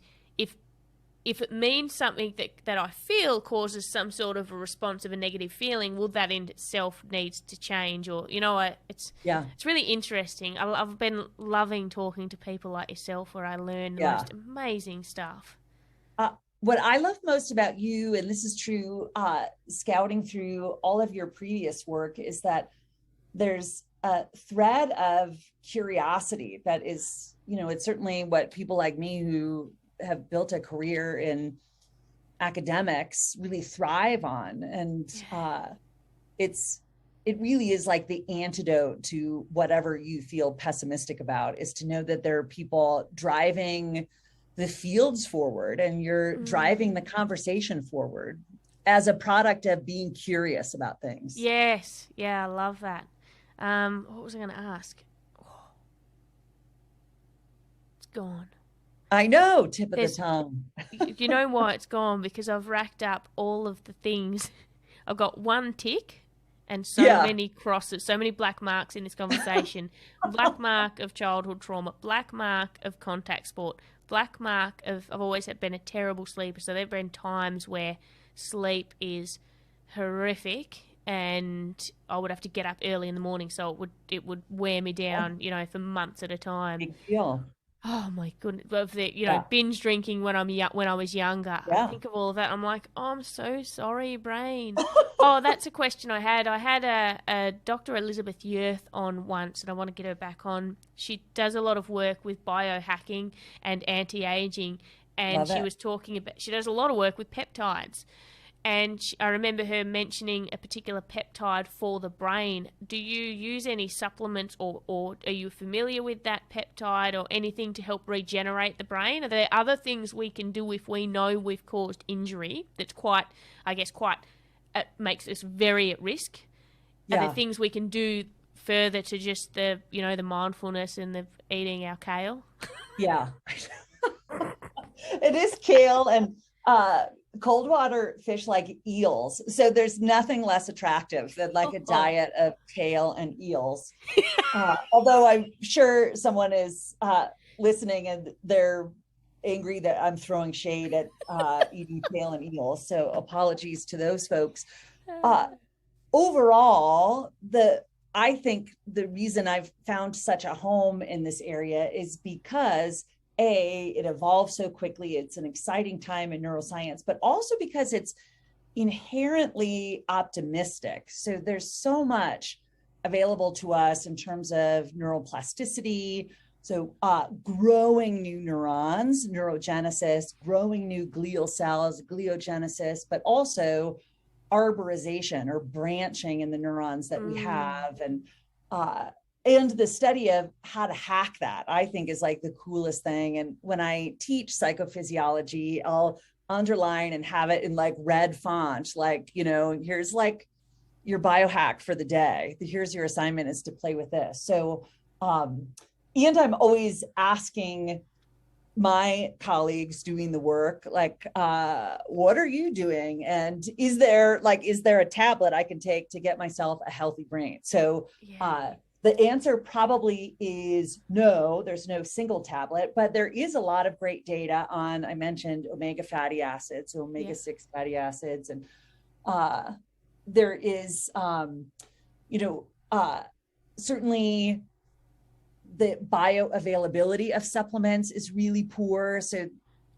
if it means something that I feel causes some sort of a response of a negative feeling, well, that in itself needs to change. Or, it's really interesting. I've been loving talking to people like yourself where I learn the most amazing stuff. What I love most about you, and this is true, scouting through all of your previous work, is that there's a thread of curiosity that is, it's certainly what people like me who have built a career in academics really thrive on. And it really is like the antidote to whatever you feel pessimistic about, is to know that there are people driving the fields forward and you're driving the conversation forward as a product of being curious about things. Yes. Yeah, I love that. What was I going to ask? It's gone. I know, tip of the tongue. You know why it's gone? Because I've racked up all of the things. I've got one tick and so many crosses, so many black marks in this conversation. Black mark of childhood trauma, black mark of contact sport, black mark of I've always been a terrible sleeper. So there have been times where sleep is horrific and I would have to get up early in the morning, so it would wear me down, for months at a time. Big deal. Oh my goodness! Of the binge drinking when I was younger. I think of all of that. I'm like, I'm so sorry, brain. That's a question I had. I had a Dr. Elizabeth Youve on once, and I want to get her back on. She does a lot of work with biohacking and anti-aging, and she was talking about. She does a lot of work with peptides. And I remember her mentioning a particular peptide for the brain. Do you use any supplements or are you familiar with that peptide or anything to help regenerate the brain? Are there other things we can do if we know we've caused injury that's makes us very at risk? Are there things we can do further to just the mindfulness and the eating our kale? Yeah. It is kale and cold water fish like eels. So there's nothing less attractive than like a diet of kale and eels. Although I'm sure someone is listening and they're angry that I'm throwing shade at eating kale and eels. So apologies to those folks. Overall, I think the reason I've found such a home in this area is because it evolves so quickly. It's an exciting time in neuroscience, but also because it's inherently optimistic. So there's so much available to us in terms of neuroplasticity. So growing new neurons, neurogenesis, growing new glial cells, gliogenesis, but also arborization or branching in the neurons that we have. And and the study of how to hack that, I think, is like the coolest thing. And when I teach psychophysiology, I'll underline and have it in like red font, like, you know, here's like your biohack for the day. Here's your assignment is to play with this. So, and I'm always asking my colleagues doing the work, like, what are you doing? And is there a tablet I can take to get myself a healthy brain? So, the answer probably is no, there's no single tablet, but there is a lot of great data on, I mentioned omega fatty acids, so omega-6 fatty acids. And there is, certainly the bioavailability of supplements is really poor. So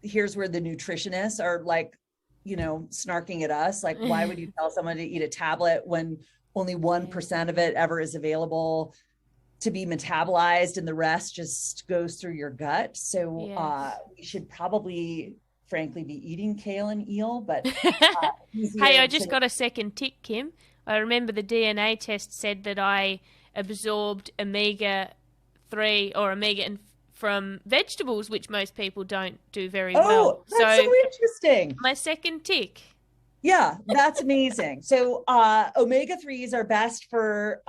here's where the nutritionists are like, you know, snarking at us. Like, why would you tell someone to eat a tablet when only 1% of it ever is available to be metabolized and the rest just goes through your gut? So we should probably, frankly, be eating kale and eel, but hey, I just got a second tick, Kim. I remember the DNA test said that I absorbed omega-3 or omega from vegetables, which most people don't do very well. That's so interesting. My second tick. Yeah, that's amazing. So omega-3s are best for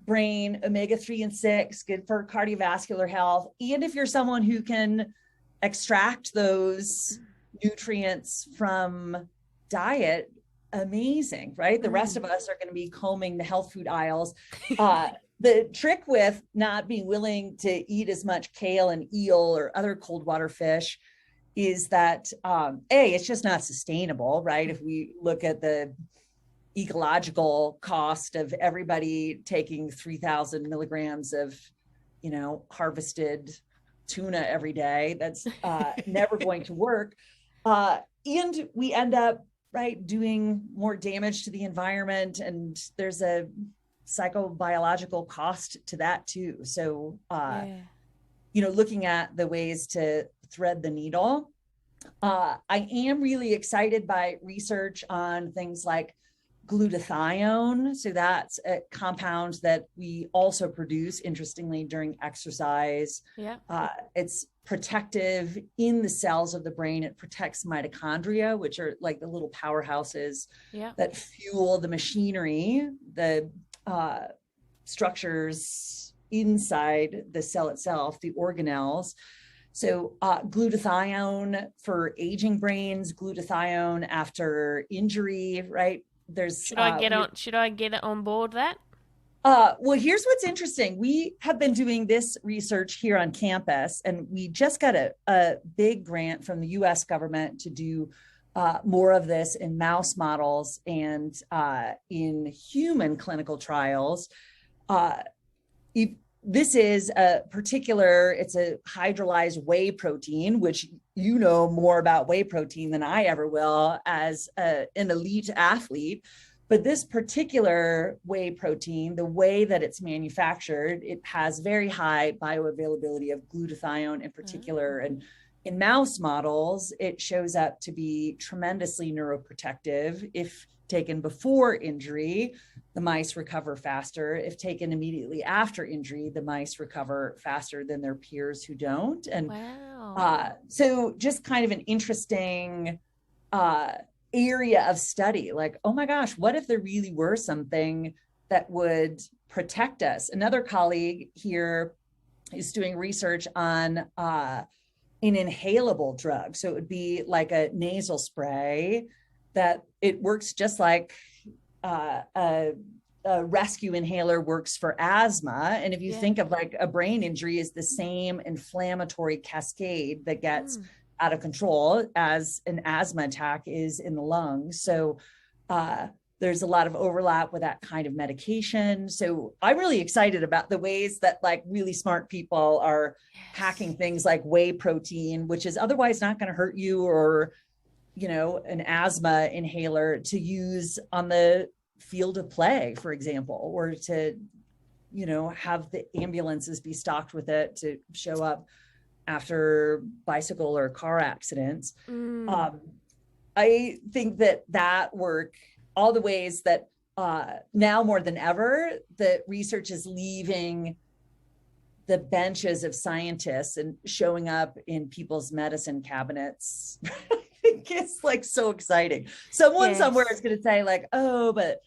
brain, omega-3 and 6, good for cardiovascular health. And if you're someone who can extract those nutrients from diet, amazing, right? The rest of us are going to be combing the health food aisles. The trick with not being willing to eat as much kale and eel or other cold water fish is that, it's just not sustainable, right? If we look at the ecological cost of everybody taking 3,000 milligrams of, you know, harvested tuna every day, that's never going to work. And we end up, right, doing more damage to the environment. And there's a psychobiological cost to that too. So, looking at the ways to thread the needle. I am really excited by research on things like glutathione. So that's a compound that we also produce, interestingly, during exercise. It's protective in the cells of the brain. It protects mitochondria, which are like the little powerhouses that fuel the machinery, the structures inside the cell itself, the organelles. So glutathione for aging brains, glutathione after injury, right? Should I get it on board that? Well, here's what's interesting. We have been doing this research here on campus, and we just got a big grant from the US government to do more of this in mouse models and in human clinical trials. This is it's a hydrolyzed whey protein, which you know more about whey protein than I ever will as an elite athlete. But this particular whey protein, the way that it's manufactured, it has very high bioavailability of glutathione in particular. And in mouse models, it shows up to be tremendously neuroprotective. If taken before injury, the mice recover faster. If taken immediately after injury, the mice recover faster than their peers who don't. And so just kind of an interesting area of study, like, oh my gosh, what if there really were something that would protect us? Another colleague here is doing research on an inhalable drug. So it would be like a nasal spray that it works just like a rescue inhaler works for asthma. And if you think of like a brain injury is the same inflammatory cascade that gets out of control as an asthma attack is in the lungs. So there's a lot of overlap with that kind of medication. So I'm really excited about the ways that like really smart people are hacking things like whey protein, which is otherwise not going to hurt you, or, you know, an asthma inhaler to use on the field of play, for example, or to, you know, have the ambulances be stocked with it to show up after bicycle or car accidents. I think that work, all the ways that now more than ever, the research is leaving the benches of scientists and showing up in people's medicine cabinets. It's like so exciting. Someone somewhere is going to say like, oh, but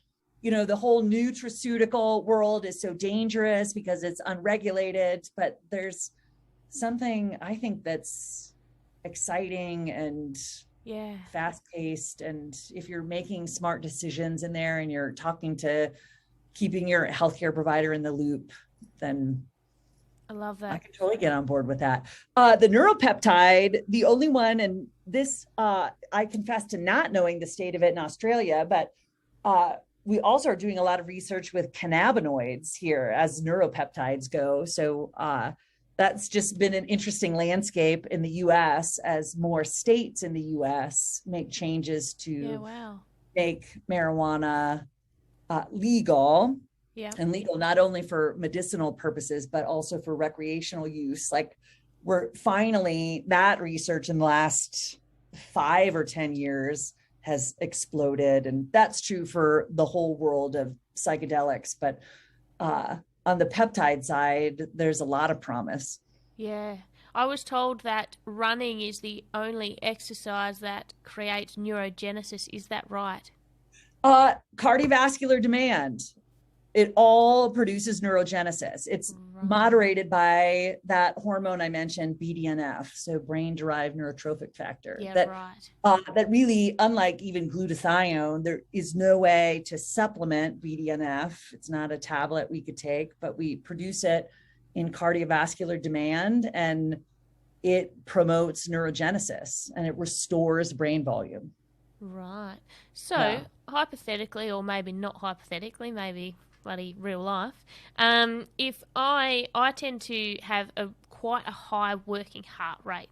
the whole nutraceutical world is so dangerous because it's unregulated. But there's something I think that's exciting and fast-paced. And if you're making smart decisions in there and you're keeping your healthcare provider in the loop, then I love that. I can totally get on board with that. The neuropeptide, the only one, and this, I confess to not knowing the state of it in Australia, but we also are doing a lot of research with cannabinoids here as neuropeptides go. So that's just been an interesting landscape in the US as more states in the US make changes to make marijuana legal. Yeah. And legal not only for medicinal purposes, but also for recreational use. Like we're finally, that research in the last 5 or 10 years has exploded. And that's true for the whole world of psychedelics. But on the peptide side, there's a lot of promise. Yeah. I was told that running is the only exercise that creates neurogenesis. Is that right? Cardiovascular demand. It all produces neurogenesis. It's moderated by that hormone I mentioned, BDNF, so brain-derived neurotrophic factor. Yeah, that really, unlike even glutathione, there is no way to supplement BDNF. It's not a tablet we could take, but we produce it in cardiovascular demand, and it promotes neurogenesis and it restores brain volume. Right. So hypothetically, or maybe not hypothetically, maybe bloody real life, if I tend to have quite a high working heart rate,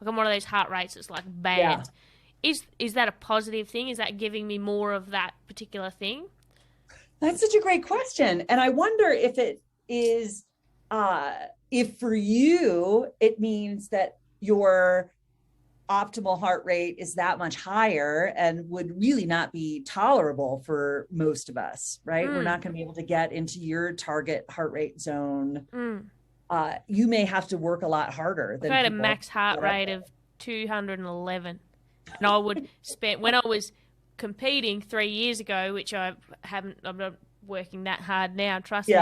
like I'm one of those heart rates that's like bad. Is that a positive thing? Is that giving me more of that particular thing? That's such a great question, and I wonder if it is if for you it means that your optimal heart rate is that much higher and would really not be tolerable for most of us, right? We're not going to be able to get into your target heart rate zone. You may have to work a lot harder than I had a max heart rate of 211, and I would spend, when I was competing 3 years ago, which I'm not working that hard now, trust me,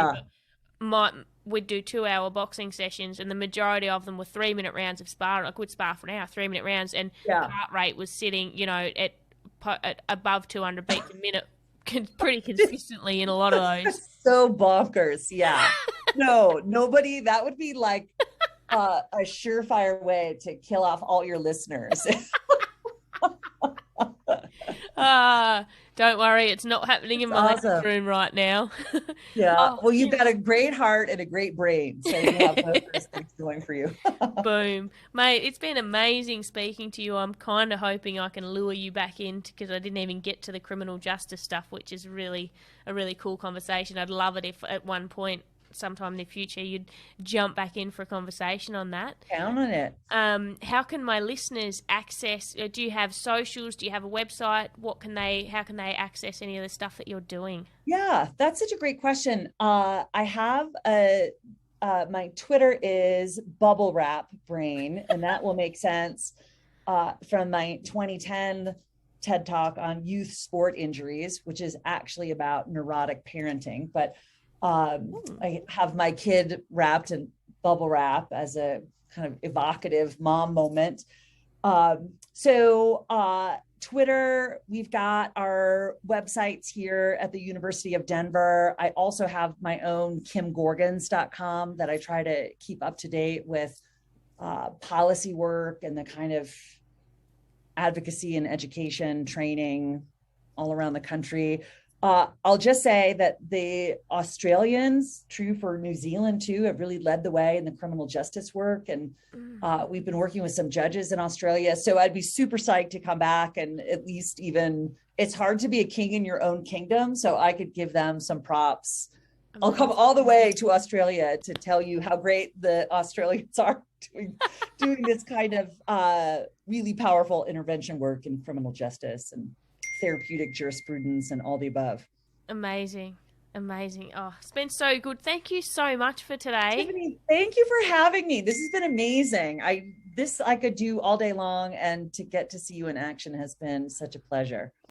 but we'd do 2-hour boxing sessions, and the majority of them were 3-minute rounds of sparring. I could spar for an hour, 3-minute rounds, and the heart rate was sitting, at above 200 beats a minute pretty consistently in a lot of those. So bonkers, yeah. No, nobody, that would be like a surefire way to kill off all your listeners. Don't worry, it's not happening in my living room right now. Well, you've got a great heart and a great brain, so you have both those things going for you. Boom. Mate, it's been amazing speaking to you. I'm kind of hoping I can lure you back in, because I didn't even get to the criminal justice stuff, which is really a really cool conversation. I'd love it if at one point sometime in the future you'd jump back in for a conversation on that. Count on it. How can my listeners access, do you have socials, do you have a website, how can they access any of the stuff that you're doing? Yeah, that's such a great question. I have my Twitter is bubble wrap brain, and that will make sense from my 2010 TED Talk on youth sport injuries, which is actually about neurotic parenting, but I have my kid wrapped in bubble wrap as a kind of evocative mom moment. So Twitter, we've got our websites here at the University of Denver. I also have my own kimgorgens.com that I try to keep up to date with policy work and the kind of advocacy and education training all around the country. I'll just say that the Australians, true for New Zealand too, have really led the way in the criminal justice work. And we've been working with some judges in Australia. So I'd be super psyched to come back and at least it's hard to be a king in your own kingdom. So I could give them some props. I'll come all the way to Australia to tell you how great the Australians are doing this kind of really powerful intervention work in criminal justice and therapeutic jurisprudence and all the above. Amazing. Amazing. Oh, it's been so good. Thank you so much for today. Tiffany, thank you for having me. This has been amazing. I could do all day long, and to get to see you in action has been such a pleasure.